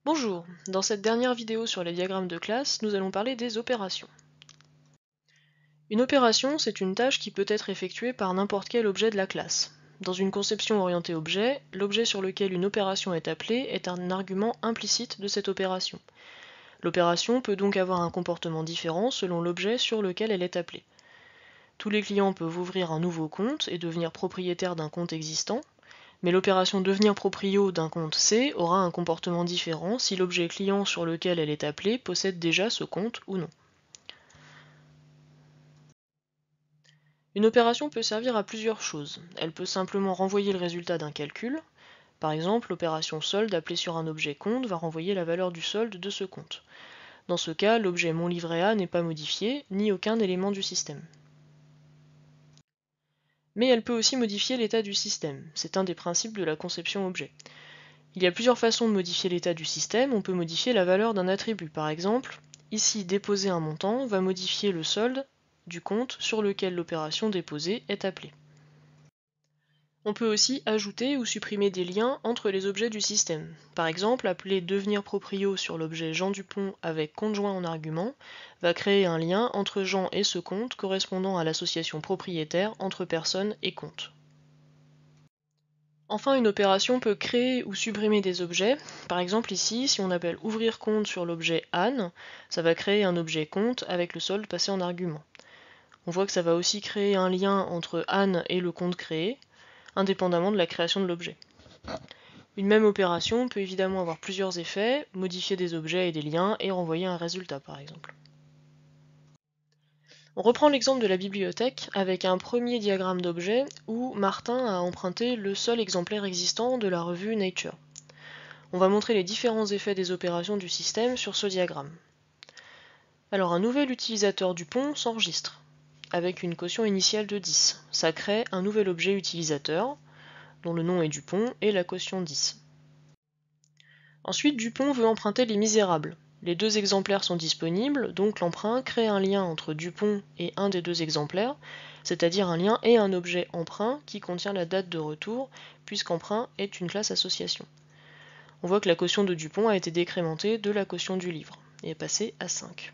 Bonjour, dans cette dernière vidéo sur les diagrammes de classe, nous allons parler des opérations. Une opération, c'est une tâche qui peut être effectuée par n'importe quel objet de la classe. Dans une conception orientée objet, l'objet sur lequel une opération est appelée est un argument implicite de cette opération. L'opération peut donc avoir un comportement différent selon l'objet sur lequel elle est appelée. Tous les clients peuvent ouvrir un nouveau compte et devenir propriétaires d'un compte existant, mais l'opération devenir proprio d'un compte C aura un comportement différent si l'objet client sur lequel elle est appelée possède déjà ce compte ou non. Une opération peut servir à plusieurs choses. Elle peut simplement renvoyer le résultat d'un calcul. Par exemple, l'opération solde appelée sur un objet compte va renvoyer la valeur du solde de ce compte. Dans ce cas, l'objet mon livret A n'est pas modifié, ni aucun élément du système. Mais elle peut aussi modifier l'état du système. C'est un des principes de la conception objet. Il y a plusieurs façons de modifier l'état du système. On peut modifier la valeur d'un attribut. Par exemple, ici déposer un montant va modifier le solde du compte sur lequel l'opération déposée est appelée. On peut aussi ajouter ou supprimer des liens entre les objets du système. Par exemple, appeler devenir proprio sur l'objet Jean Dupont avec compte joint en argument va créer un lien entre Jean et ce compte correspondant à l'association propriétaire entre personne et compte. Enfin, une opération peut créer ou supprimer des objets. Par exemple ici, si on appelle ouvrir compte sur l'objet Anne, ça va créer un objet compte avec le solde passé en argument. On voit que ça va aussi créer un lien entre Anne et le compte créé, indépendamment de la création de l'objet. Une même opération peut évidemment avoir plusieurs effets, modifier des objets et des liens et renvoyer un résultat par exemple. On reprend l'exemple de la bibliothèque avec un premier diagramme d'objet où Martin a emprunté le seul exemplaire existant de la revue Nature. On va montrer les différents effets des opérations du système sur ce diagramme. Alors un nouvel utilisateur Dupont s'enregistre, avec une caution initiale de 10. Ça crée un nouvel objet utilisateur, dont le nom est Dupont et la caution 10. Ensuite, Dupont veut emprunter Les Misérables. Les deux exemplaires sont disponibles, donc l'emprunt crée un lien entre Dupont et un des deux exemplaires, c'est-à-dire un lien et un objet emprunt qui contient la date de retour, puisqu'emprunt est une classe association. On voit que la caution de Dupont a été décrémentée de la caution du livre et est passée à 5.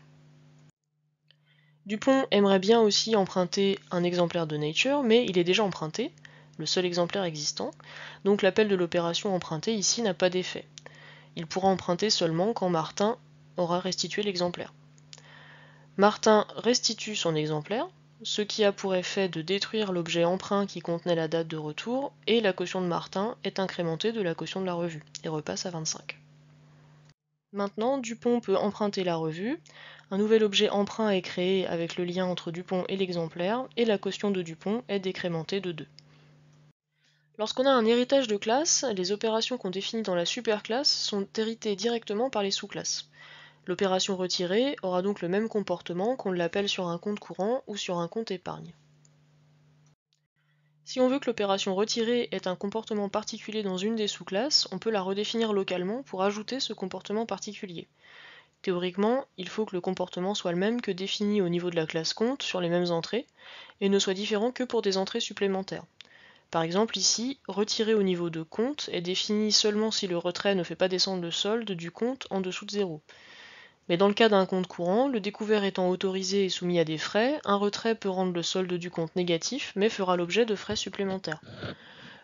Dupont aimerait bien aussi emprunter un exemplaire de Nature, mais il est déjà emprunté, le seul exemplaire existant, donc l'appel de l'opération empruntée ici n'a pas d'effet. Il pourra emprunter seulement quand Martin aura restitué l'exemplaire. Martin restitue son exemplaire, ce qui a pour effet de détruire l'objet emprunt qui contenait la date de retour, et la caution de Martin est incrémentée de la caution de la revue, et repasse à 25. Maintenant, Dupont peut emprunter la revue, un nouvel objet emprunt est créé avec le lien entre Dupont et l'exemplaire, et la caution de Dupont est décrémentée de 2. Lorsqu'on a un héritage de classe, les opérations qu'on définit dans la superclasse sont héritées directement par les sous-classes. L'opération retirée aura donc le même comportement qu'on l'appelle sur un compte courant ou sur un compte épargne. Si on veut que l'opération retirée ait un comportement particulier dans une des sous-classes, on peut la redéfinir localement pour ajouter ce comportement particulier. Théoriquement, il faut que le comportement soit le même que défini au niveau de la classe compte sur les mêmes entrées, et ne soit différent que pour des entrées supplémentaires. Par exemple ici, retirer au niveau de compte est défini seulement si le retrait ne fait pas descendre le solde du compte en dessous de 0. Mais dans le cas d'un compte courant, le découvert étant autorisé et soumis à des frais, un retrait peut rendre le solde du compte négatif, mais fera l'objet de frais supplémentaires.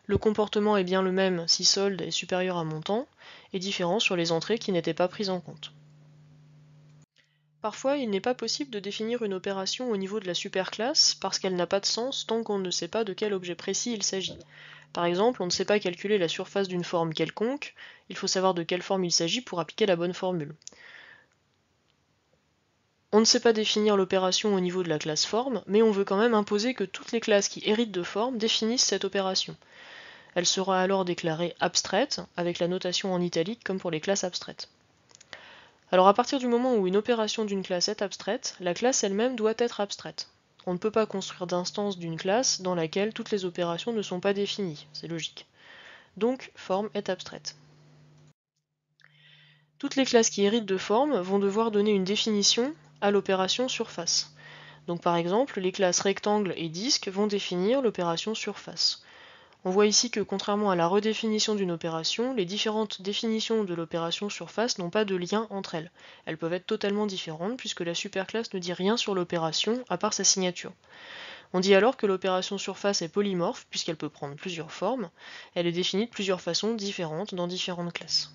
Le comportement est bien le même si solde est supérieur à montant, et différent sur les entrées qui n'étaient pas prises en compte. Parfois, il n'est pas possible de définir une opération au niveau de la superclasse parce qu'elle n'a pas de sens tant qu'on ne sait pas de quel objet précis il s'agit. Par exemple, on ne sait pas calculer la surface d'une forme quelconque, il faut savoir de quelle forme il s'agit pour appliquer la bonne formule. On ne sait pas définir l'opération au niveau de la classe forme, mais on veut quand même imposer que toutes les classes qui héritent de forme définissent cette opération. Elle sera alors déclarée abstraite, avec la notation en italique comme pour les classes abstraites. Alors à partir du moment où une opération d'une classe est abstraite, la classe elle-même doit être abstraite. On ne peut pas construire d'instance d'une classe dans laquelle toutes les opérations ne sont pas définies, c'est logique. Donc, forme est abstraite. Toutes les classes qui héritent de forme vont devoir donner une définition à l'opération surface. Donc par exemple, les classes rectangle et disque vont définir l'opération surface. On voit ici que contrairement à la redéfinition d'une opération, les différentes définitions de l'opération surface n'ont pas de lien entre elles. Elles peuvent être totalement différentes puisque la superclasse ne dit rien sur l'opération à part sa signature. On dit alors que l'opération surface est polymorphe puisqu'elle peut prendre plusieurs formes. Elle est définie de plusieurs façons différentes dans différentes classes.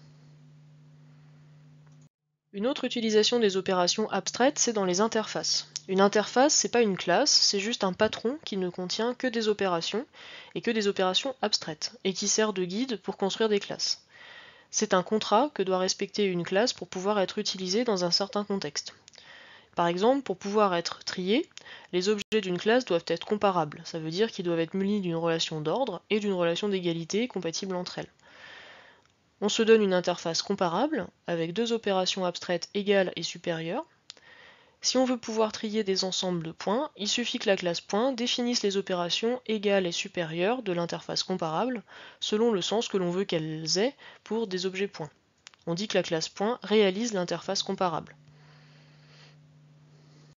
Une autre utilisation des opérations abstraites, c'est dans les interfaces. Une interface, c'est pas une classe, c'est juste un patron qui ne contient que des opérations, et que des opérations abstraites, et qui sert de guide pour construire des classes. C'est un contrat que doit respecter une classe pour pouvoir être utilisée dans un certain contexte. Par exemple, pour pouvoir être triés, les objets d'une classe doivent être comparables, ça veut dire qu'ils doivent être munis d'une relation d'ordre et d'une relation d'égalité compatible entre elles. On se donne une interface comparable, avec deux opérations abstraites égales et supérieures. Si on veut pouvoir trier des ensembles de points, il suffit que la classe point définisse les opérations égales et supérieures de l'interface comparable, selon le sens que l'on veut qu'elles aient pour des objets points. On dit que la classe point réalise l'interface comparable.